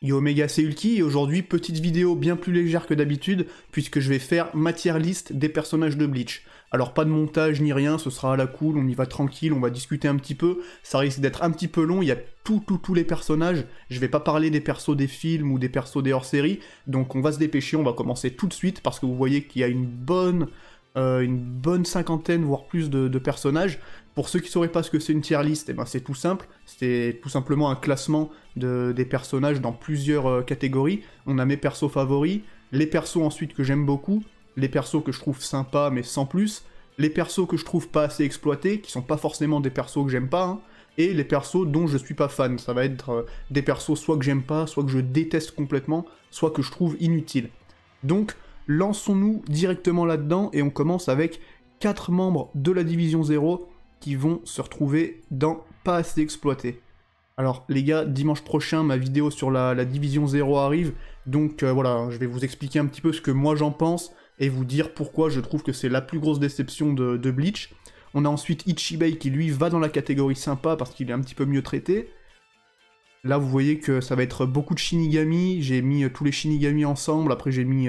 Yo Omega, c'est Ulti, et aujourd'hui, petite vidéo bien plus légère que d'habitude, puisque je vais faire ma tier list des personnages de Bleach. Alors pas de montage ni rien, ce sera à la cool, on y va tranquille, on va discuter un petit peu, ça risque d'être un petit peu long, il y a tous les personnages, je vais pas parler des persos des films ou des persos des hors-série, donc on va se dépêcher, on va commencer tout de suite, parce que vous voyez qu'il y a une bonne cinquantaine, voire plus de personnages. Pour ceux qui ne sauraient pas ce que c'est une tier list, eh ben c'est tout simple, c'est tout simplement un classement des personnages dans plusieurs catégories. On a mes persos favoris, les persos ensuite que j'aime beaucoup, les persos que je trouve sympas mais sans plus, les persos que je trouve pas assez exploités, qui sont pas forcément des persos que j'aime pas, hein, et les persos dont je suis pas fan. Ça va être des persos soit que j'aime pas, soit que je déteste complètement, soit que je trouve inutiles. Donc, lançons-nous directement là-dedans, et on commence avec 4 membres de la Division 0 qui vont se retrouver dans Pas assez exploité. Alors les gars, dimanche prochain, ma vidéo sur la Division 0 arrive, donc voilà, je vais vous expliquer un petit peu ce que moi j'en pense, et vous dire pourquoi je trouve que c'est la plus grosse déception de Bleach. On a ensuite Ichibei qui lui va dans la catégorie sympa parce qu'il est un petit peu mieux traité. Là vous voyez que ça va être beaucoup de Shinigami, j'ai mis tous les Shinigami ensemble, après j'ai mis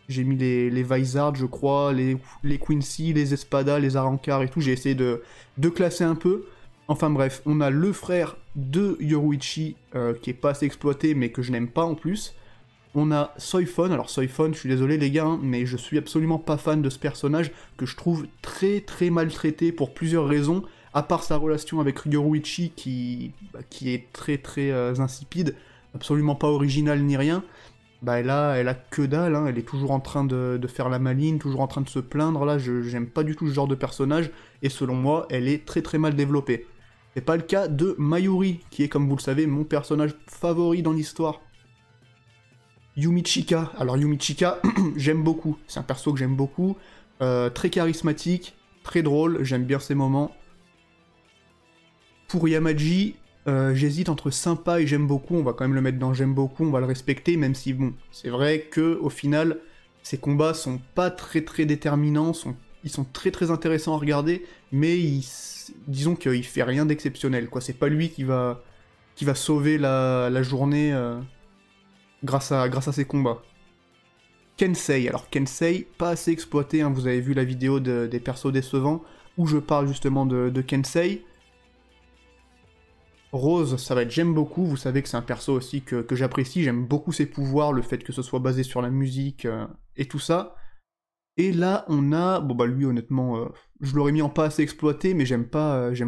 les Vizard, je crois, les Quincy, les Espada, les Arrancar et tout, j'ai essayé de classer un peu. Enfin bref, on a le frère de Yoruichi, qui est pas assez exploité, mais que je n'aime pas en plus. On a Soifon, alors Soifon, je suis désolé les gars, hein, mais je suis absolument pas fan de ce personnage, que je trouve très maltraité pour plusieurs raisons, à part sa relation avec Yoruichi, qui est très insipide, absolument pas original ni rien. Bah elle a que dalle, hein. Elle est toujours en train de faire la maline, toujours en train de se plaindre, là, j'aime pas du tout ce genre de personnage, et selon moi, elle est très mal développée. C'est pas le cas de Mayuri, qui est, comme vous le savez, mon personnage favori dans l'histoire. Yumichika, alors Yumichika, j'aime beaucoup, c'est un perso que j'aime beaucoup, très charismatique, très drôle, j'aime bien ses moments. Pour Yamaji, j'hésite entre sympa et j'aime beaucoup, on va quand même le mettre dans j'aime beaucoup, on va le respecter, même si bon, c'est vrai que au final, ces combats sont pas très déterminants, ils sont très intéressants à regarder, mais disons qu'il fait rien d'exceptionnel, quoi. C'est pas lui qui va sauver la journée grâce à ses combats. Kensei, alors Kensei, pas assez exploité, hein, vous avez vu la vidéo des persos décevants, où je parle justement de Kensei. Rose, ça va être j'aime beaucoup, vous savez que c'est un perso aussi que j'apprécie, j'aime beaucoup ses pouvoirs, le fait que ce soit basé sur la musique et tout ça. Et là, on a... Bon bah lui, honnêtement, je l'aurais mis en pas assez exploité, mais j'aime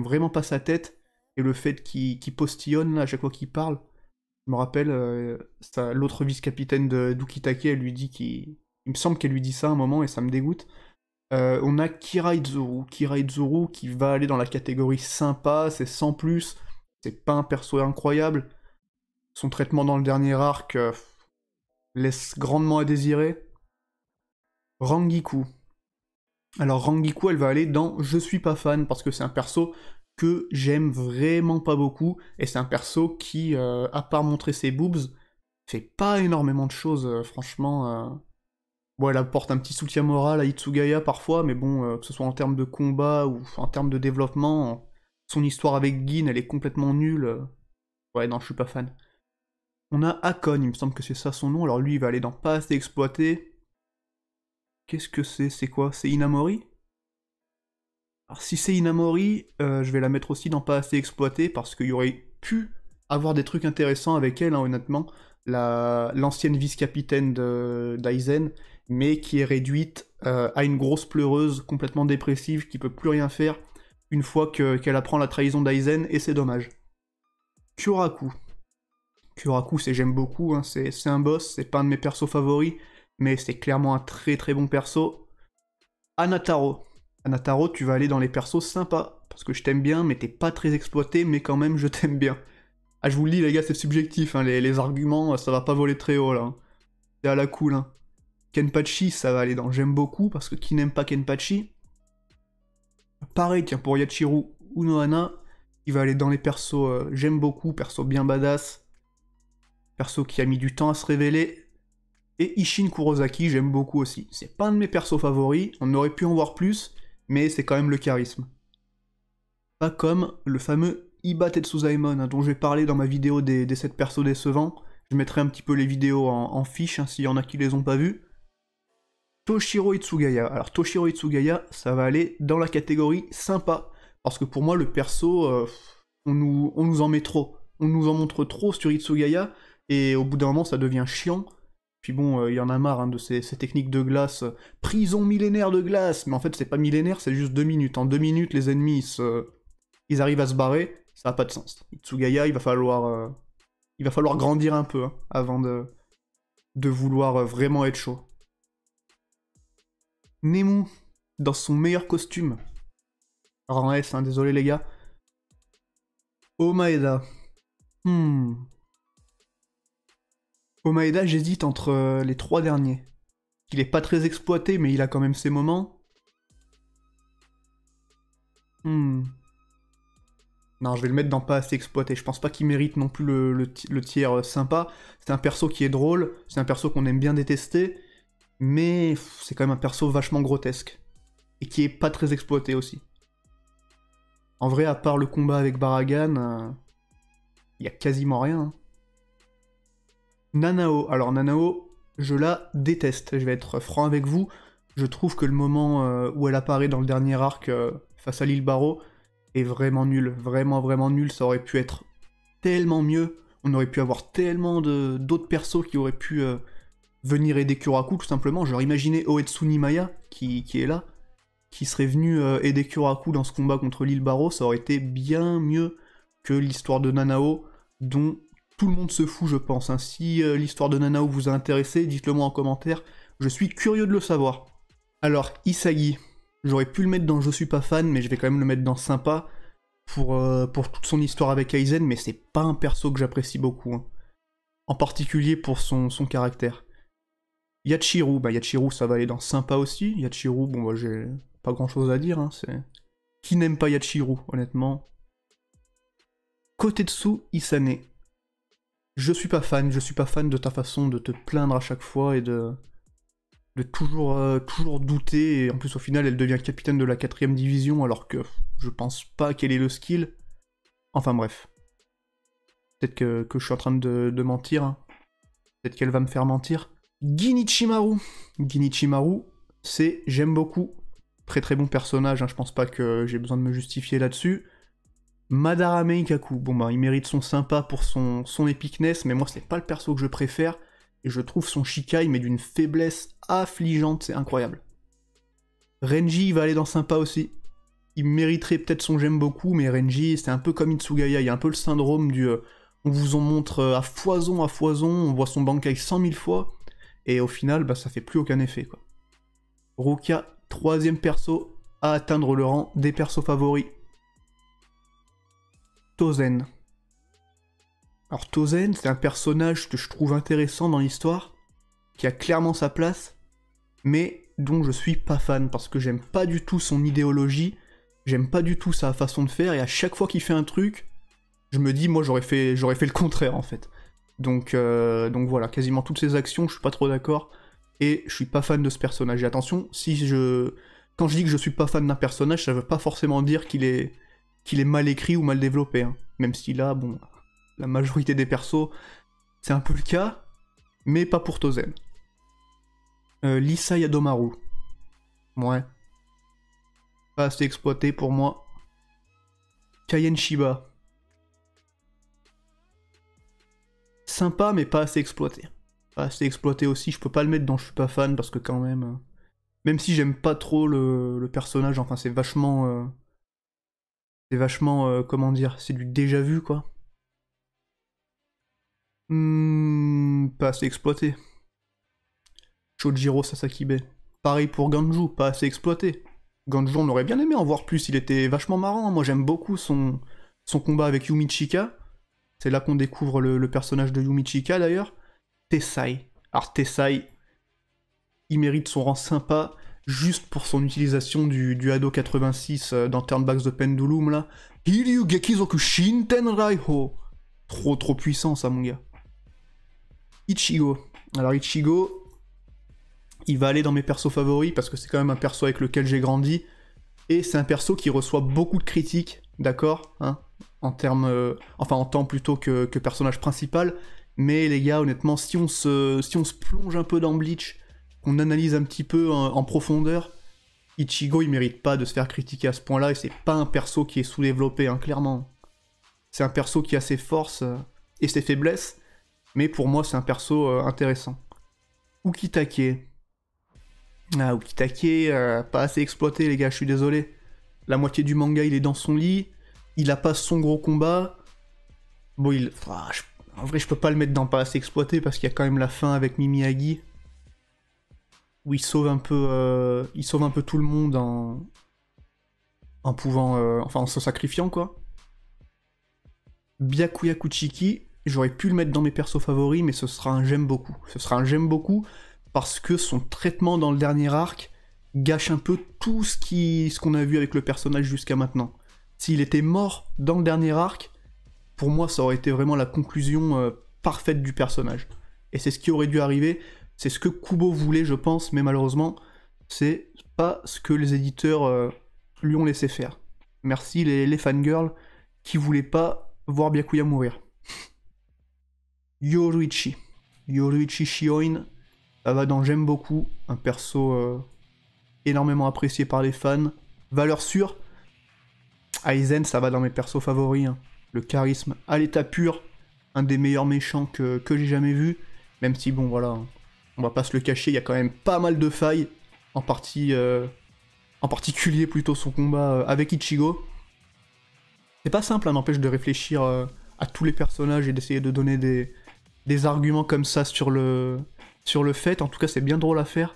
vraiment pas sa tête, et le fait qu'il postillonne là, à chaque fois qu'il parle. Je me rappelle, l'autre vice-capitaine d'Ukitake, elle lui dit qu'il... Il me semble qu'elle lui dit ça à un moment, et ça me dégoûte. On a Kiraizuru qui va aller dans la catégorie sympa, c'est sans plus. C'est pas un perso incroyable. Son traitement dans le dernier arc laisse grandement à désirer. Rangiku. Alors Rangiku, elle va aller dans je suis pas fan, parce que c'est un perso que j'aime vraiment pas beaucoup, et c'est un perso qui, à part montrer ses boobs, fait pas énormément de choses, franchement. Bon, elle apporte un petit soutien moral à Itsugaya parfois, mais bon, que ce soit en termes de combat ou en termes de développement... Son histoire avec Gin, elle est complètement nulle. Ouais, non, je suis pas fan. On a Akon, il me semble que c'est ça son nom. Alors lui, il va aller dans pas assez exploité. Qu'est-ce que c'est? C'est quoi? C'est Inamori? Alors si c'est Inamori, je vais la mettre aussi dans pas assez exploité, parce qu'il y aurait pu avoir des trucs intéressants avec elle, hein, honnêtement. L'ancienne vice-capitaine d'Aizen, mais qui est réduite à une grosse pleureuse complètement dépressive, qui peut plus rien faire une fois qu'elle apprend la trahison d'Aizen, et c'est dommage. Kyoraku. Kyoraku, c'est j'aime beaucoup, hein, c'est un boss, c'est pas un de mes persos favoris, mais c'est clairement un très bon perso. Anataro. Anataro, tu vas aller dans les persos sympas, parce que je t'aime bien, mais t'es pas très exploité, mais quand même je t'aime bien. Ah, je vous le dis les gars, c'est subjectif, hein, les arguments, ça va pas voler très haut là. Hein. C'est à la cool. Hein. Kenpachi, ça va aller dans j'aime beaucoup, parce que qui n'aime pas Kenpachi? Pareil, tiens, pour Yachiru Unohana, il va aller dans les persos j'aime beaucoup, perso bien badass, perso qui a mis du temps à se révéler, et Ishin Kurosaki, j'aime beaucoup aussi. C'est pas un de mes persos favoris, on aurait pu en voir plus, mais c'est quand même le charisme. Pas comme le fameux Iba Tetsuzaemon, hein, dont j'ai parlé dans ma vidéo des 7 persos décevants, Je mettrai un petit peu les vidéos en fiche, hein, s'il y en a qui les ont pas vues. Toshiro Itsugaya. Alors Toshiro Itsugaya, ça va aller dans la catégorie sympa. Parce que pour moi, le perso, on nous en met trop. On nous en montre trop sur Itsugaya, et au bout d'un moment, ça devient chiant. Puis bon, il y en a marre hein, de ces techniques de glace. Prison millénaire de glace. Mais en fait, c'est pas millénaire, c'est juste 2 minutes. En 2 minutes, les ennemis, ils arrivent à se barrer. Ça n'a pas de sens. Itsugaya, il va falloir grandir un peu hein, avant de vouloir vraiment être chaud. Nemu, dans son meilleur costume. Rang S, hein, désolé les gars. Omaeda. Omaeda, j'hésite entre les 3 derniers. Il est pas très exploité, mais il a quand même ses moments. Non, je vais le mettre dans pas assez exploité. Je pense pas qu'il mérite non plus le tiers sympa. C'est un perso qui est drôle, c'est un perso qu'on aime bien détester, mais c'est quand même un perso vachement grotesque. Et qui est pas très exploité aussi. En vrai, à part le combat avec Baragan, y a quasiment rien. Hein. Nanao. Alors Nanao, je la déteste. Je vais être franc avec vous. Je trouve que le moment où elle apparaît dans le dernier arc face à l'île Barreau est vraiment nul. Vraiment, vraiment nul. Ça aurait pu être tellement mieux. On aurait pu avoir tellement d'autres persos qui auraient pu venir aider Kuraku, tout simplement. Genre, imaginez Oetsuni Maya, qui est là, qui serait venu aider Kuraku dans ce combat contre l'île Barreau. Ça aurait été bien mieux que l'histoire de Nanao, dont tout le monde se fout, je pense. Hein. Si l'histoire de Nanao vous a intéressé, dites-le moi en commentaire. Je suis curieux de le savoir. Alors, Isagi. J'aurais pu le mettre dans Je suis pas fan, mais je vais quand même le mettre dans Sympa pour toute son histoire avec Aizen, mais c'est pas un perso que j'apprécie beaucoup. Hein. En particulier pour son caractère. Yachiru. Bah Yachiru, ça va aller dans Sympa aussi. Yachiru, bon bah j'ai pas grand-chose à dire. Hein. Qui n'aime pas Yachiru, honnêtement. Kotetsu Isane. Je suis pas fan de ta façon de te plaindre à chaque fois et de toujours douter, et en plus au final elle devient capitaine de la 4ème division alors que je pense pas qu'elle ait le skill. Enfin bref. Peut-être que je suis en train de mentir. Hein. Peut-être qu'elle va me faire mentir. Ginichimaru. Ginichimaru, j'aime beaucoup. Très très bon personnage, hein, je pense pas que j'ai besoin de me justifier là-dessus. Madarame Ikaku, bon bah il mérite son sympa pour son epicness, mais moi c'est pas le perso que je préfère, et je trouve son Shikai mais d'une faiblesse affligeante, c'est incroyable. Renji il va aller dans sympa aussi, il mériterait peut-être son j'aime beaucoup, mais Renji c'est un peu comme Itsugaya, il y a un peu le syndrome du on vous en montre à foison, on voit son Bankai 100 000 fois, et au final bah ça fait plus aucun effet quoi. Rukia, 3ème perso à atteindre le rang des persos favoris. Tozen. Alors Tozen, c'est un personnage que je trouve intéressant dans l'histoire, qui a clairement sa place, mais dont je suis pas fan, parce que j'aime pas du tout son idéologie, j'aime pas du tout sa façon de faire, et à chaque fois qu'il fait un truc, je me dis, moi j'aurais fait le contraire en fait. Donc voilà, quasiment toutes ses actions, je suis pas trop d'accord, et je suis pas fan de ce personnage. Et attention, quand je dis que je suis pas fan d'un personnage, ça veut pas forcément dire qu'il est mal écrit ou mal développé, hein. Même si là, bon, la majorité des persos, c'est un peu le cas, mais pas pour Tozen. Lisa Yadomaru. Ouais. Pas assez exploité pour moi. Kaien Shiba. Sympa, mais pas assez exploité. Pas assez exploité aussi, je peux pas le mettre dans Je suis pas fan, parce que quand même... même si j'aime pas trop le personnage, enfin c'est vachement... comment dire, c'est du déjà vu, quoi. Pas assez exploité. Chojiro Sasakibe. Pareil pour Ganju, pas assez exploité. Ganju, on aurait bien aimé en voir plus, il était vachement marrant. Moi, j'aime beaucoup son combat avec Yumichika. C'est là qu'on découvre le personnage de Yumichika, d'ailleurs. Tessai. Alors, Tessai, il mérite son rang sympa, juste pour son utilisation du Hado 86 dans Turnbacks the Pendulum, là. Hiryu Gekizoku Shinten Raiho. Trop puissant, ça, mon gars. Ichigo. Alors, Ichigo, il va aller dans mes persos favoris, parce que c'est quand même un perso avec lequel j'ai grandi, et c'est un perso qui reçoit beaucoup de critiques, d'accord, hein, en termes... enfin, en tant plutôt que personnage principal, Mais les gars, honnêtement, si on se plonge un peu dans Bleach, qu'on analyse un petit peu en profondeur, Ichigo, il mérite pas de se faire critiquer à ce point-là, et c'est pas un perso qui est sous-développé, hein, clairement. C'est un perso qui a ses forces et ses faiblesses, mais pour moi, c'est un perso intéressant. Ukitake. Ah, Ukitake, pas assez exploité, les gars, je suis désolé. La moitié du manga, il est dans son lit, il a pas son gros combat. Bon, en vrai, je peux pas le mettre dans pas assez exploité, parce qu'il y a quand même la fin avec Mimiyagi, où il sauve un peu tout le monde en pouvant, enfin en se sacrifiant quoi. Byakuya Kuchiki, j'aurais pu le mettre dans mes persos favoris, mais ce sera un j'aime beaucoup. Ce sera un j'aime beaucoup parce que son traitement dans le dernier arc gâche un peu tout ce qu'on a vu avec le personnage jusqu'à maintenant. S'il était mort dans le dernier arc, pour moi ça aurait été vraiment la conclusion parfaite du personnage. Et c'est ce qui aurait dû arriver, c'est ce que Kubo voulait je pense, mais malheureusement c'est pas ce que les éditeurs lui ont laissé faire. Merci les fangirls qui voulaient pas voir Byakuya mourir. Yoruichi. Yoruichi Shioin, ça va dans j'aime beaucoup, un perso énormément apprécié par les fans. Valeur sûre, Aizen, ça va dans mes persos favoris. Hein. Le charisme à l'état pur, un des meilleurs méchants que j'ai jamais vu. Même si, bon, voilà, on va pas se le cacher, il y a quand même pas mal de failles. En particulier plutôt son combat avec Ichigo. C'est pas simple, hein, n'empêche de réfléchir à tous les personnages et d'essayer de donner des arguments comme ça sur le fait. En tout cas, c'est bien drôle à faire.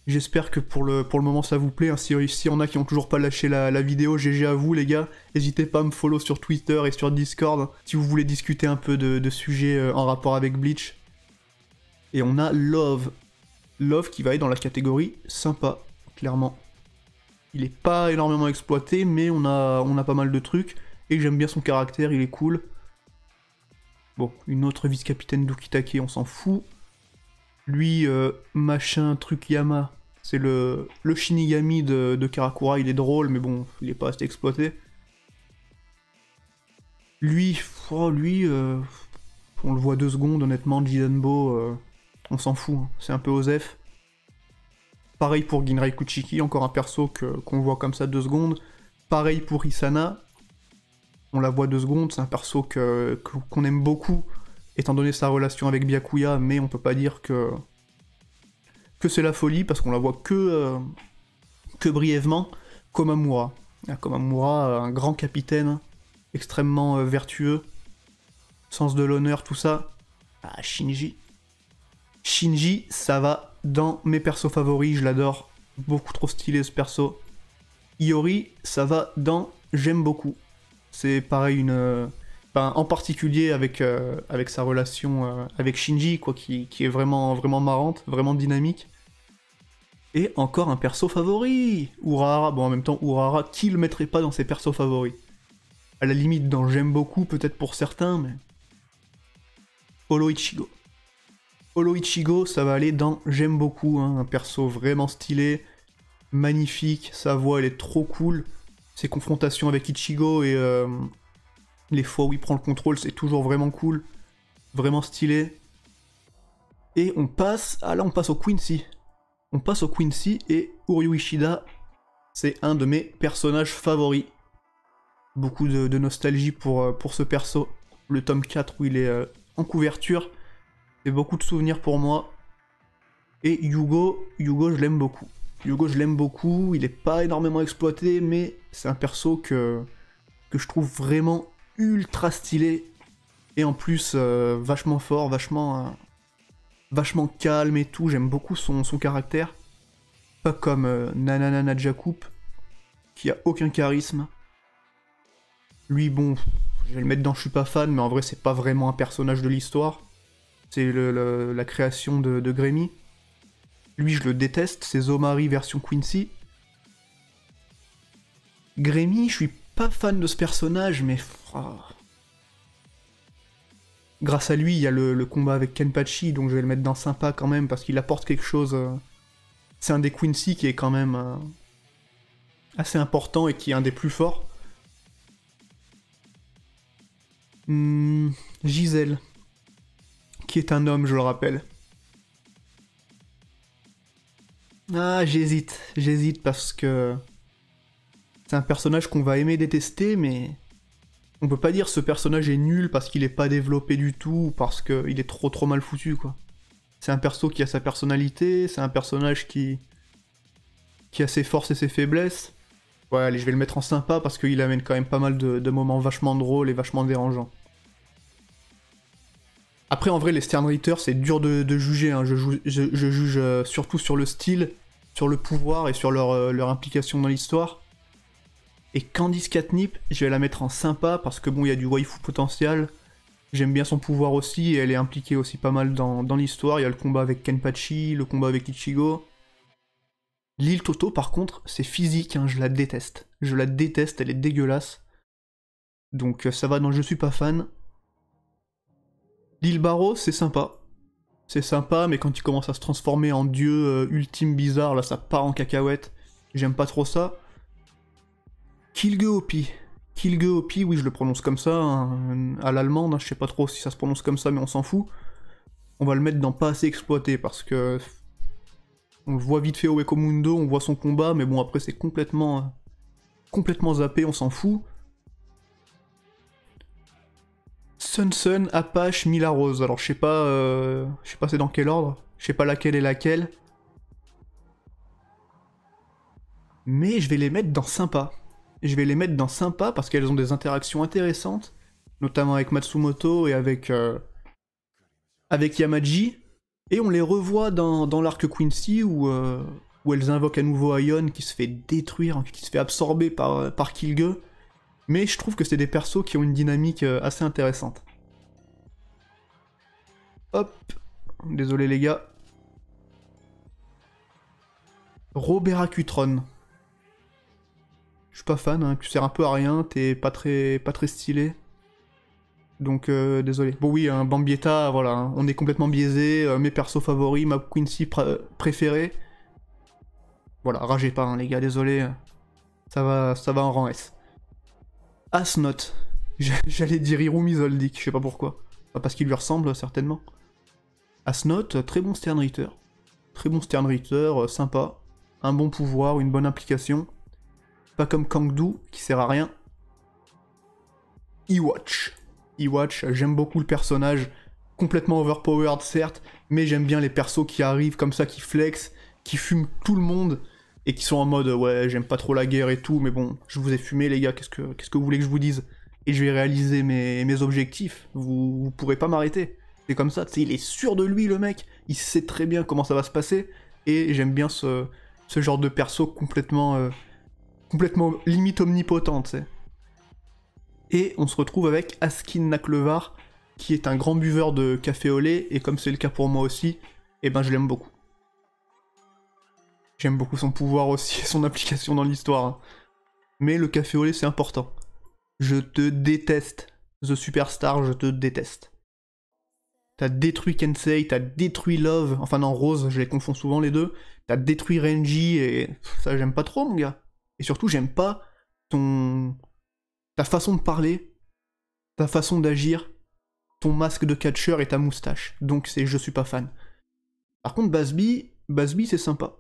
J'espère que pour le moment ça vous plaît. Hein. S'il y en a qui ont toujours pas lâché la vidéo, GG à vous les gars. N'hésitez pas à me follow sur Twitter et sur Discord hein, si vous voulez discuter un peu de sujets en rapport avec Bleach. Et on a Love. Love qui va être dans la catégorie sympa, clairement. Il est pas énormément exploité, mais on a pas mal de trucs. Et j'aime bien son caractère, il est cool. Bon, une autre vice-capitaine d'Ukitake, on s'en fout. Lui, machin, truc Yama, c'est le Shinigami de Karakura, il est drôle, mais bon, il est pas assez exploité. Lui, on le voit 2 secondes, honnêtement, Jidanbo, on s'en fout, hein. C'est un peu osef. Pareil pour Ginrai Kuchiki, encore un perso qu'on voit comme ça 2 secondes. Pareil pour Hisana, on la voit 2 secondes, c'est un perso qu'on aime beaucoup, étant donné sa relation avec Byakuya, mais on peut pas dire que c'est la folie, parce qu'on la voit que brièvement. Komamura. Komamura, un grand capitaine, extrêmement vertueux, sens de l'honneur, tout ça. Ah, Shinji. Shinji, ça va dans mes persos favoris, je l'adore. Beaucoup trop stylé ce perso. Iori, ça va dans j'aime beaucoup. C'est pareil, en particulier avec sa relation avec Shinji, quoi, qui est vraiment, vraiment marrante, vraiment dynamique. Et encore un perso favori, Urahara. Bon, en même temps, Urahara, qui le mettrait pas dans ses persos favoris? À la limite, dans j'aime beaucoup, peut-être pour certains, mais... Olo Ichigo. Olo Ichigo, ça va aller dans j'aime beaucoup, hein, un perso vraiment stylé, magnifique, sa voix, elle est trop cool. Ses confrontations avec Ichigo et les fois où il prend le contrôle, c'est toujours vraiment cool, vraiment stylé. Et on passe... Ah là, on passe au Quincy. On passe au Quincy et Uryu Ishida, c'est un de mes personnages favoris. Beaucoup de nostalgie pour ce perso. Le tome 4 où il est en couverture, c'est beaucoup de souvenirs pour moi. Et Yugo, je l'aime beaucoup. Yugo, je l'aime beaucoup, il est pas énormément exploité, mais c'est un perso que je trouve vraiment ultra stylé. Et en plus, vachement fort, vachement calme et tout, j'aime beaucoup son caractère. Pas comme Nanana Najakup, qui a aucun charisme. Lui, bon, je vais le mettre dans je suis pas fan, mais en vrai, c'est pas vraiment un personnage de l'histoire. C'est la création de Grémy. Lui, je le déteste, c'est Zomari version Quincy. Grémy, je suis pas fan de ce personnage, mais... Grâce à lui, il y a le combat avec Kenpachi, donc je vais le mettre dans sympa quand même, parce qu'il apporte quelque chose... C'est un des Quincy qui est quand même assez important et qui est un des plus forts. Giselle. qui est un homme, je le rappelle. Ah, j'hésite parce que c'est un personnage qu'on va aimer détester, mais on peut pas dire ce personnage est nul parce qu'il est pas développé du tout, ou parce qu'il est trop mal foutu, quoi. C'est un perso qui a sa personnalité, c'est un personnage qui a ses forces et ses faiblesses. Ouais, allez, je vais le mettre en sympa parce qu'il amène quand même pas mal de moments vachement drôles et vachement dérangeants. Après, en vrai, les Sternritter, c'est dur de juger, hein. Je juge surtout sur le style, sur le pouvoir et sur leur implication dans l'histoire. Et Candice Catnip, je vais la mettre en sympa parce que bon, il y a du waifu potentiel. J'aime bien son pouvoir aussi et elle est impliquée aussi pas mal dans l'histoire. Il y a le combat avec Kenpachi, le combat avec Ichigo. L'île Toto, par contre, c'est physique, hein, je la déteste. Je la déteste, elle est dégueulasse. Donc ça va dans Je suis pas fan. L'île Barrow, c'est sympa. C'est sympa, mais quand il commence à se transformer en dieu ultime bizarre, là ça part en cacahuète. J'aime pas trop ça. Kilgeopi. Kilgeopi, oui, je le prononce comme ça, hein, à l'allemande, hein, je sais pas trop si ça se prononce comme ça, mais on s'en fout. On va le mettre dans pas assez exploité, parce que... On le voit vite fait au Ekomundo, on voit son combat, mais bon, après c'est complètement zappé, on s'en fout. Sun, Apache, Mila Rose. Alors je sais pas c'est dans quel ordre, je sais pas laquelle est laquelle. Mais je vais les mettre dans sympa. Je vais les mettre dans sympa parce qu'elles ont des interactions intéressantes, notamment avec Matsumoto et avec Yamaji. Et on les revoit dans l'arc Quincy où elles invoquent à nouveau Aion qui se fait détruire, qui se fait absorber par Kilge. Mais je trouve que c'est des persos qui ont une dynamique assez intéressante. Hop, désolé les gars. Robert Cutron. Je suis pas fan, hein. Tu sers un peu à rien, t'es pas très stylé. Donc désolé. Bon oui, un Bambietta, voilà, hein. On est complètement biaisé, mes persos favoris, ma Quincy préférée. Voilà, ragez pas hein, les gars, désolé. Ça va en rang S. Asnoth. J'allais dire Hirumi Zoldyck, je sais pas pourquoi. Pas parce qu'il lui ressemble, certainement. Asnoth, très bon Sternritter. Très bon Sternritter, sympa. Un bon pouvoir, une bonne implication. Pas comme Kangdu, qui sert à rien. Iwatch. Iwatch, j'aime beaucoup le personnage. Complètement overpowered, certes, mais j'aime bien les persos qui arrivent comme ça, qui flex, qui fument tout le monde, et qui sont en mode, ouais, j'aime pas trop la guerre et tout, mais bon, je vous ai fumé les gars, qu'est-ce que vous voulez que je vous dise? Et je vais réaliser mes objectifs, vous pourrez pas m'arrêter. C'est comme ça, tu sais, il est sûr de lui le mec, il sait très bien comment ça va se passer, et j'aime bien ce genre de perso complètement limite omnipotent, tu sais. Et on se retrouve avec Askin Naklevar, qui est un grand buveur de café au lait, et comme c'est le cas pour moi aussi, eh ben je l'aime beaucoup. J'aime beaucoup son pouvoir aussi et son application dans l'histoire. Hein. Mais le café au lait, c'est important. Je te déteste. The Superstar, je te déteste. T'as détruit Kensei, t'as détruit Love, enfin non, Rose, je les confonds souvent les deux. T'as détruit Renji, et ça j'aime pas trop mon gars. Et surtout, j'aime pas ta façon de parler, ta façon d'agir, ton masque de catcheur et ta moustache. Donc je suis pas fan. Par contre, Basby c'est sympa.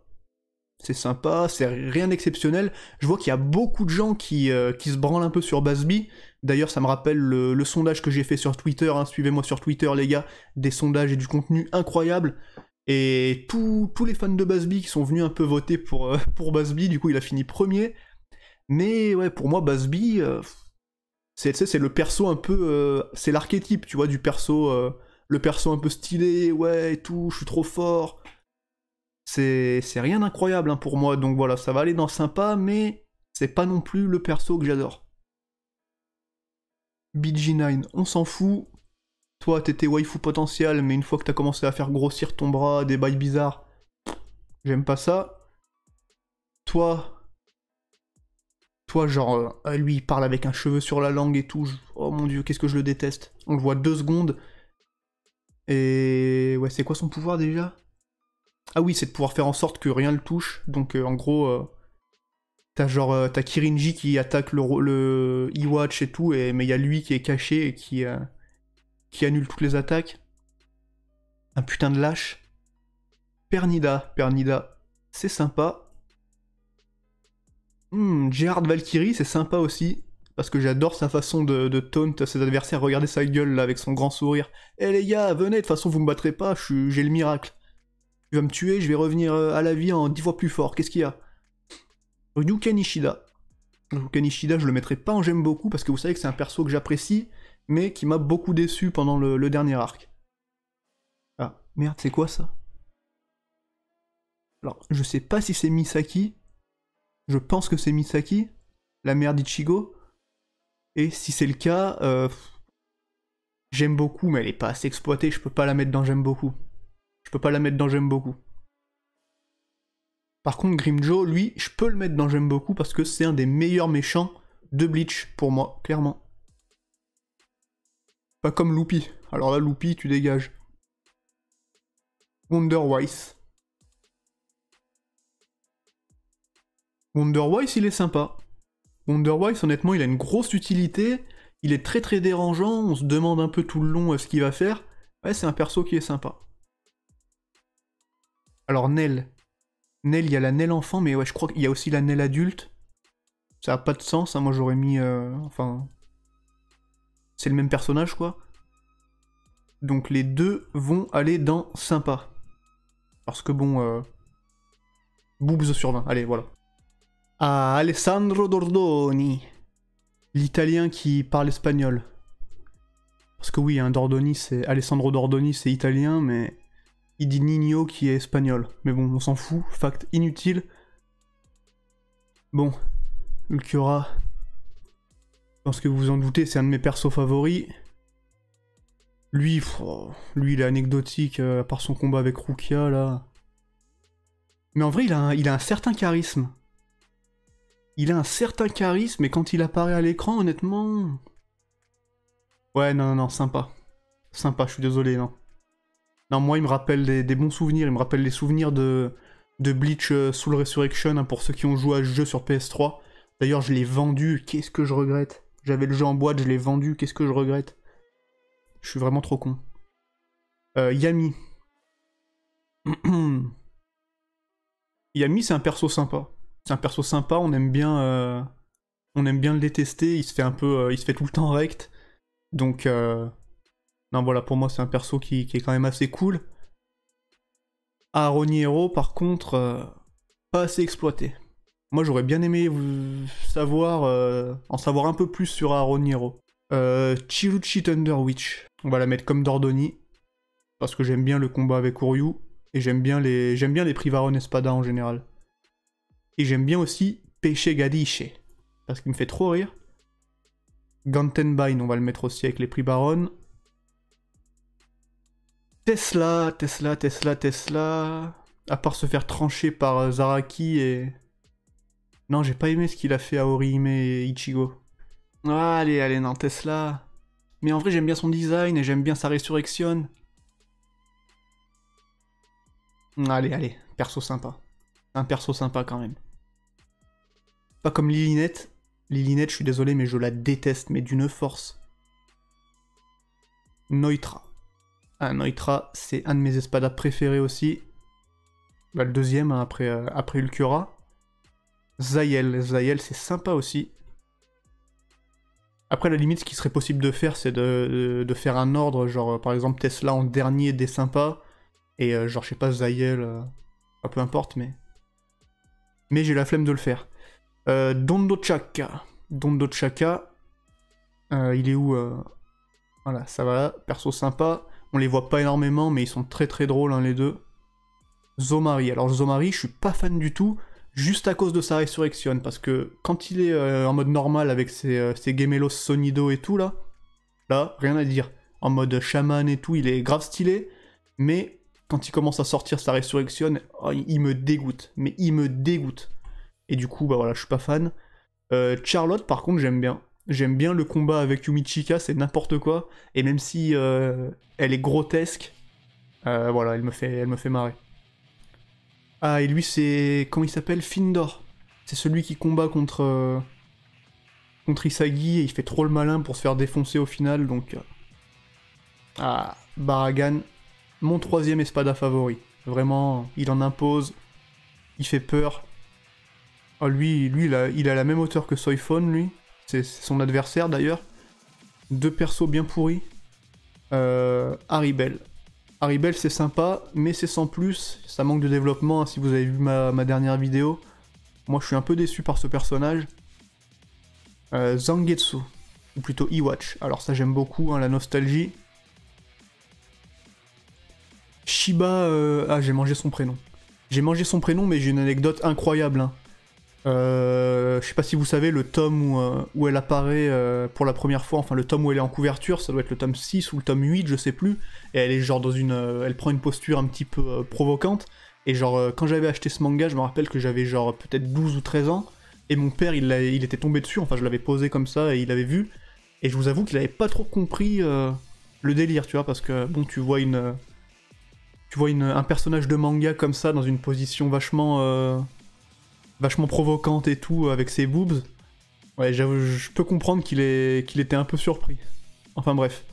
C'est sympa, c'est rien d'exceptionnel. Je vois qu'il y a beaucoup de gens qui se branlent un peu sur Basby. D'ailleurs, ça me rappelle le sondage que j'ai fait sur Twitter. Hein. Suivez-moi sur Twitter, les gars. Des sondages et du contenu incroyable. Et tous les fans de Basby qui sont venus un peu voter pour Basby, du coup, il a fini premier. Mais ouais, pour moi, Basby, c'est le perso un peu... c'est l'archétype, tu vois, du perso... le perso un peu stylé, ouais, et tout, je suis trop fort... C'est rien d'incroyable hein, pour moi, donc voilà, ça va aller dans sympa, mais c'est pas non plus le perso que j'adore. BG9, on s'en fout. Toi, t'étais waifu potentiel, mais une fois que t'as commencé à faire grossir ton bras, des bails bizarres, j'aime pas ça. Toi, genre, lui, il parle avec un cheveu sur la langue et tout. Oh mon dieu, qu'est-ce que je le déteste. On le voit 2 secondes. Et... ouais, c'est quoi son pouvoir déjà ? Ah oui, c'est de pouvoir faire en sorte que rien le touche. Donc en gros, t'as Kirinji qui attaque le Iwatch et tout, mais il y a lui qui est caché et qui annule toutes les attaques. Un putain de lâche. Pernida, c'est sympa. Gerard Valkyrie, c'est sympa aussi. Parce que j'adore sa façon de taunt ses adversaires. Regardez sa gueule là avec son grand sourire. Eh les gars, venez, de toute façon vous me battrez pas, j'ai le miracle. Tu vas me tuer, je vais revenir à la vie en 10 fois plus fort, qu'est-ce qu'il y a? Ryuken Ishida. Ryuken Ishida, je le mettrai pas en j'aime beaucoup parce que vous savez que c'est un perso que j'apprécie, mais qui m'a beaucoup déçu pendant le dernier arc. Ah, merde, c'est quoi ça? Alors, je sais pas si c'est Misaki. Je pense que c'est Misaki, la mère d'Ichigo. Et si c'est le cas, j'aime beaucoup, mais elle est pas assez exploitée, je peux pas la mettre dans j'aime beaucoup. Je peux pas la mettre dans j'aime beaucoup. Par contre, Grimjo, lui, je peux le mettre dans j'aime beaucoup parce que c'est un des meilleurs méchants de Bleach, pour moi, clairement. Pas comme Loopy. Alors là, Loopy, tu dégages. Wonderwise. Wonderwise, il est sympa. Wonderwise, honnêtement, il a une grosse utilité. Il est très très dérangeant. On se demande un peu tout le long ce qu'il va faire. Ouais, c'est un perso qui est sympa. Alors, Nell. Nell, il y a la Nell enfant, mais ouais, je crois qu'il y a aussi la Nell adulte. Ça a pas de sens, hein. Moi j'aurais mis... enfin... C'est le même personnage, quoi. Donc les deux vont aller dans sympa. Parce que bon... Boobs sur 20, allez, voilà. Ah, Alessandro Dordoni. L'italien qui parle espagnol. Parce que oui, hein, Dordoni, c'est... Alessandro Dordoni, c'est italien, mais... Il dit Nino qui est espagnol. Mais bon, on s'en fout, fact inutile. Bon, Ulquiorra... Je pense que vous vous en doutez, c'est un de mes persos favoris. Lui, lui il est anecdotique, à part son combat avec Rukia, là. Mais en vrai, il a un certain charisme. Il a un certain charisme, et quand il apparaît à l'écran, honnêtement... Ouais, non, sympa. Sympa, je suis désolé, non. Non, moi, il me rappelle des bons souvenirs, il me rappelle les souvenirs de Bleach Soul Resurrection, hein, pour ceux qui ont joué à ce jeu sur PS3. D'ailleurs, je l'ai vendu, qu'est-ce que je regrette. J'avais le jeu en boîte, je l'ai vendu, qu'est-ce que je regrette. Je suis vraiment trop con. Yami. Yami, c'est un perso sympa. C'est un perso sympa, on aime bien le détester, il se fait un peu... il se fait tout le temps rect. Donc... non, voilà, pour moi, c'est un perso qui est quand même assez cool. Aroniero, par contre, pas assez exploité. Moi, j'aurais bien aimé en savoir un peu plus sur Aroniero. Chiruchi Thunder Witch. On va la mettre comme Dordoni. Parce que j'aime bien le combat avec Uryu. Et j'aime bien les Privaron Espada en général. Et j'aime bien aussi Peixe Gadiche. Parce qu'il me fait trop rire. Gantenbain, on va le mettre aussi avec les Privaron. Tesla. À part se faire trancher par Zaraki et... Non, j'ai pas aimé ce qu'il a fait à Orihime et Ichigo. Ah, allez, non, Tesla. Mais en vrai, j'aime bien son design et j'aime bien sa résurrection. Allez, perso sympa. Un perso sympa quand même. Pas comme Lilinette. Lilinette, je suis désolé, mais je la déteste, mais d'une force. Neutra. Ah, Neutra, c'est un de mes espadas préférés aussi. Bah, le deuxième, hein, après Ulquiorra. Zayel, c'est sympa aussi. Après, à la limite, ce qui serait possible de faire, c'est de faire un ordre, genre, par exemple, Tesla en dernier des sympas, et genre, je sais pas, Zayel, peu importe, mais... Mais j'ai la flemme de le faire. Dondo Chaka. Il est où Voilà, ça va là, perso sympa. On les voit pas énormément, mais ils sont très très drôles, hein, les deux. Zomari. Alors, Zomari, je suis pas fan du tout, juste à cause de sa résurrection, parce que quand il est en mode normal avec ses gemelos Sonido et tout, là, rien à dire. En mode chaman et tout, il est grave stylé, mais quand il commence à sortir sa résurrection, oh, il me dégoûte, mais il me dégoûte. Et du coup, bah voilà, je suis pas fan. Charlotte, par contre, j'aime bien. J'aime bien le combat avec Yumichika, c'est n'importe quoi, et même si elle est grotesque, voilà, elle me fait marrer. Ah, et lui, c'est... Comment il s'appelle? Findor. C'est celui qui combat contre Isagi, et il fait trop le malin pour se faire défoncer au final, donc... Ah, Baragan. mon troisième espada favori. Vraiment, il en impose, il fait peur. Oh, lui il a la même hauteur que Soifon, lui. C'est son adversaire, d'ailleurs. Deux persos bien pourris. Haribel. Haribel, c'est sympa, mais c'est sans plus. Ça manque de développement, hein, si vous avez vu ma dernière vidéo. Moi, je suis un peu déçu par ce personnage. Zangetsu. Ou plutôt Iwatch. Alors ça, j'aime beaucoup, hein, la nostalgie. Shiba... Ah, j'ai mangé son prénom. J'ai mangé son prénom, mais j'ai une anecdote incroyable. Hein. Je sais pas si vous savez, le tome où elle apparaît pour la première fois, enfin le tome où elle est en couverture, ça doit être le tome 6 ou le tome 8, je sais plus, et elle est genre dans une... elle prend une posture un petit peu provocante, et genre quand j'avais acheté ce manga, je me rappelle que j'avais genre peut-être 12 ou 13 ans, et mon père il était tombé dessus, enfin je l'avais posé comme ça, et il avait vu, et je vous avoue qu'il avait pas trop compris le délire, tu vois, parce que bon, tu vois un personnage de manga comme ça, dans une position vachement provocante et tout, avec ses boobs. Ouais, je peux comprendre qu'il était un peu surpris. Enfin bref.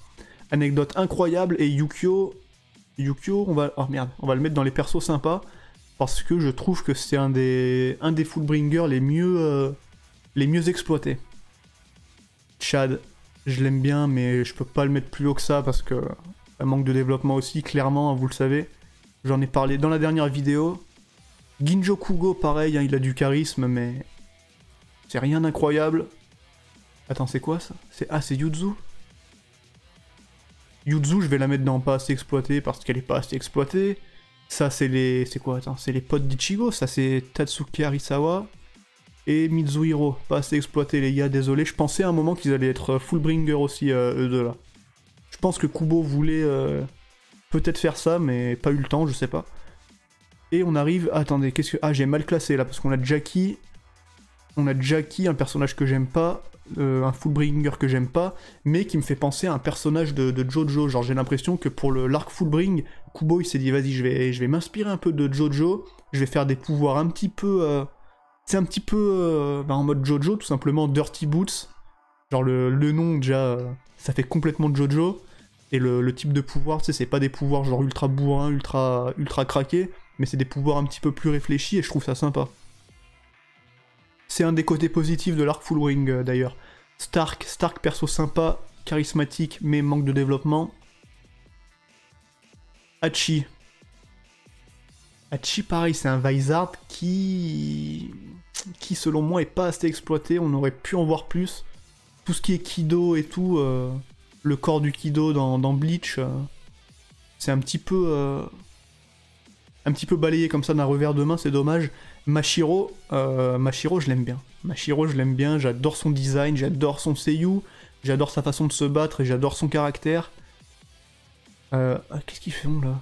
Anecdote incroyable, et Yukio, on va... Oh merde, on va le mettre dans les persos sympas, parce que je trouve que c'est un des Fullbringers les mieux exploités. Chad, je l'aime bien, mais je peux pas le mettre plus haut que ça, parce que ça manque de développement aussi, clairement, vous le savez. J'en ai parlé dans la dernière vidéo. Ginjo Kugo, pareil, hein, il a du charisme, mais c'est rien d'incroyable. Attends, c'est quoi ça? C'est Yuzu? Yuzu, je vais la mettre dans pas assez exploité parce qu'elle est pas assez exploitée. Ça, c'est les... C'est quoi? Attends, c'est les potes d'Ichigo. Ça, c'est Tatsuki Harisawa et Mitsuhiro. Pas assez exploité, les gars, désolé. Je pensais à un moment qu'ils allaient être Fullbringer aussi, eux deux là. Je pense que Kubo voulait peut-être faire ça, mais pas eu le temps, je sais pas. Et on arrive... Attendez, qu'est-ce que... Ah, j'ai mal classé là, parce qu'on a Jackie. On a Jackie, un personnage que j'aime pas, un Fullbringer que j'aime pas, mais qui me fait penser à un personnage de Jojo. Genre, j'ai l'impression que pour l'arc Fullbring, Kubo, il s'est dit, vas-y, je vais m'inspirer un peu de Jojo, je vais faire des pouvoirs un petit peu... c'est un petit peu en mode Jojo, tout simplement, Dirty Boots. Genre, le nom, déjà, ça fait complètement Jojo. Et le type de pouvoir, tu sais, c'est pas des pouvoirs genre ultra bourrin, ultra craqués, mais c'est des pouvoirs un petit peu plus réfléchis, et je trouve ça sympa. C'est un des côtés positifs de l'arc Fullbring, d'ailleurs. Stark, perso sympa, charismatique, mais manque de développement. Hachi. Hachi, pareil, c'est un Vizard qui, selon moi, est pas assez exploité, on aurait pu en voir plus. Tout ce qui est Kido et tout, le corps du Kido dans Bleach, c'est un petit peu balayé comme ça d'un revers de main, c'est dommage. Mashiro, je l'aime bien. Mashiro, je l'aime bien, j'adore son design, j'adore son seiyuu, j'adore sa façon de se battre et j'adore son caractère. Qu'est-ce qu'ils font là?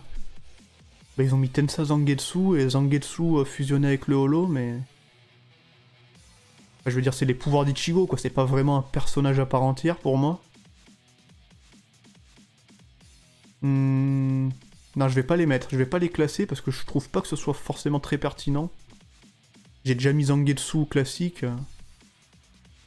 Bah, ils ont mis Tensa Zangetsu et Zangetsu fusionné avec le Holo, mais... Enfin, je veux dire, c'est les pouvoirs d'Ichigo, quoi, c'est pas vraiment un personnage à part entière pour moi. Non, je vais pas les mettre, je vais pas les classer parce que je trouve pas que ce soit forcément très pertinent. J'ai déjà mis Zangetsu classique.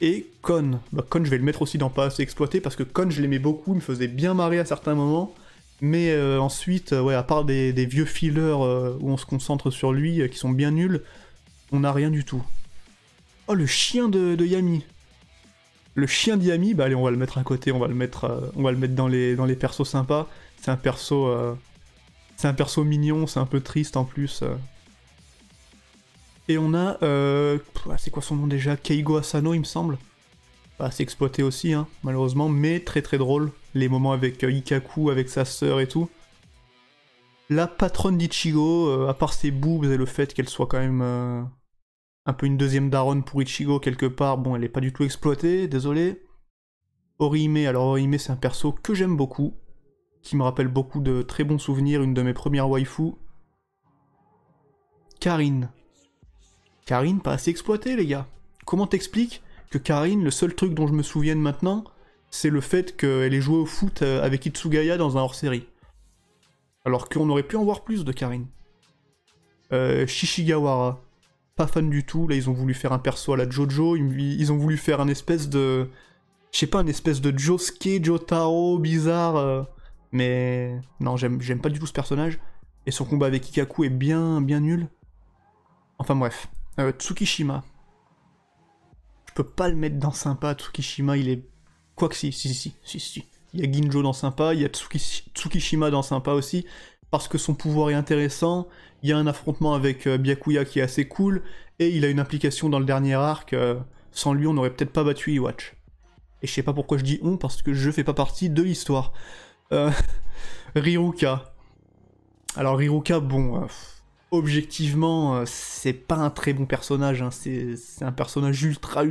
Et Kon. Bah, Kon, je vais le mettre aussi dans pas assez exploité parce que Kon, je l'aimais beaucoup, il me faisait bien marrer à certains moments. Mais ensuite, ouais, à part des vieux fillers où on se concentre sur lui, qui sont bien nuls, on n'a rien du tout. Oh, le chien de Yami. Le chien de Yami, bah allez, on va le mettre à côté, on va le mettre dans les persos sympas. C'est un perso mignon, c'est un peu triste en plus. Et on a... c'est quoi son nom déjà? Keigo Asano, il me semble. Bah, c'est exploité aussi, hein, malheureusement, mais très très drôle. Les moments avec Ikkaku, avec sa sœur et tout. La patronne d'Ichigo, à part ses boobs et le fait qu'elle soit quand même un peu une deuxième daronne pour Ichigo quelque part, bon, elle est pas du tout exploitée, désolé. Orihime, alors Orihime c'est un perso que j'aime beaucoup, qui me rappelle beaucoup de très bons souvenirs, une de mes premières waifus. Karine. Karine, pas assez exploitée, les gars. Comment t'expliques que Karine, le seul truc dont je me souvienne maintenant, c'est le fait qu'elle ait joué au foot avec Itsugaya dans un hors-série. Alors qu'on aurait pu en voir plus de Karine. Shishigawara. Pas fan du tout, là ils ont voulu faire un perso à la Jojo, ils ont voulu faire un espèce de... Je sais pas, un espèce de Josuke, Jotaro, bizarre... Mais non, j'aime pas du tout ce personnage. Et son combat avec Ikaku est bien nul. Enfin bref. Tsukishima. Je peux pas le mettre dans sympa, Tsukishima, il est... Quoique si. Il y a Ginjo dans sympa, il y a Tsukishima dans sympa aussi, parce que son pouvoir est intéressant, il y a un affrontement avec Byakuya qui est assez cool, et il a une implication dans le dernier arc, sans lui on n'aurait peut-être pas battu Iwatch. Et je sais pas pourquoi je dis on, parce que je fais pas partie de l'histoire. Riruka. Alors Riruka, bon... objectivement, c'est pas un très bon personnage, hein. C'est un personnage ultra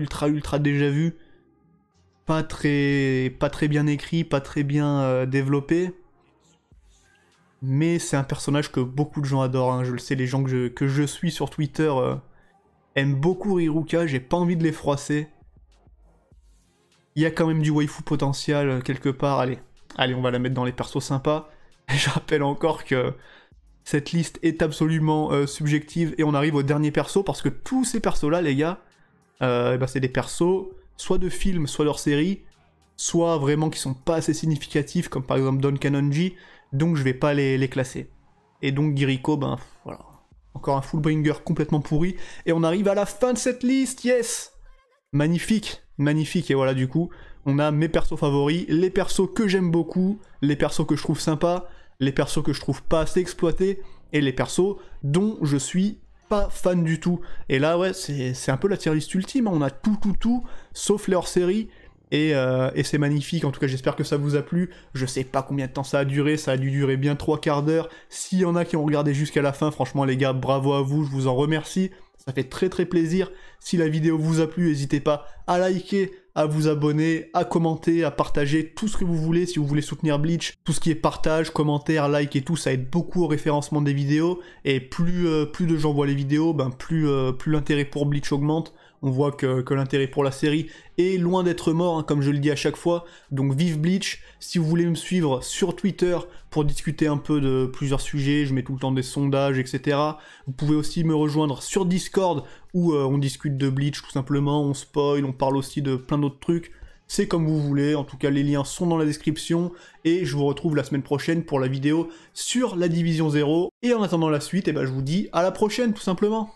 déjà vu. Pas très bien écrit, pas très bien développé. Mais c'est un personnage que beaucoup de gens adorent, hein. Je le sais, les gens que je suis sur Twitter aiment beaucoup Riruka, j'ai pas envie de les froisser. Il y a quand même du waifu potentiel quelque part, allez, on va la mettre dans les persos sympas. Et je rappelle encore que cette liste est absolument subjective, et on arrive au dernier perso, parce que tous ces persos-là, les gars, c'est des persos, soit de films, soit leur série, soit vraiment qui sont pas assez significatifs, comme par exemple Don Kanonji, donc je vais pas les classer. Et donc Giriko, ben voilà, encore un Fullbringer complètement pourri, et on arrive à la fin de cette liste, yes! Magnifique, et voilà du coup, on a mes persos favoris, les persos que j'aime beaucoup, les persos que je trouve sympas, les persos que je trouve pas assez exploités, et les persos dont je suis pas fan du tout. Et là, ouais, c'est un peu la tier list ultime, hein. On a tout, sauf les hors-série, et c'est magnifique. En tout cas, j'espère que ça vous a plu. Je sais pas combien de temps ça a duré, ça a dû durer bien 3/4 d'heure. S'il y en a qui ont regardé jusqu'à la fin, franchement les gars, bravo à vous, je vous en remercie. Ça fait très plaisir. Si la vidéo vous a plu, n'hésitez pas à liker, à vous abonner, à commenter, à partager tout ce que vous voulez. Si vous voulez soutenir Bleach, tout ce qui est partage, commentaire, like et tout, ça aide beaucoup au référencement des vidéos. Et plus de gens voient les vidéos, ben plus l'intérêt pour Bleach augmente. On voit que l'intérêt pour la série est loin d'être mort, hein, comme je le dis à chaque fois. Donc vive Bleach. Si vous voulez me suivre sur Twitter pour discuter un peu de plusieurs sujets, je mets tout le temps des sondages, etc. Vous pouvez aussi me rejoindre sur Discord, où on discute de Bleach tout simplement, on spoil, on parle aussi de plein d'autres trucs. C'est comme vous voulez, en tout cas les liens sont dans la description, et je vous retrouve la semaine prochaine pour la vidéo sur la Division 0. Et en attendant la suite, je vous dis à la prochaine tout simplement.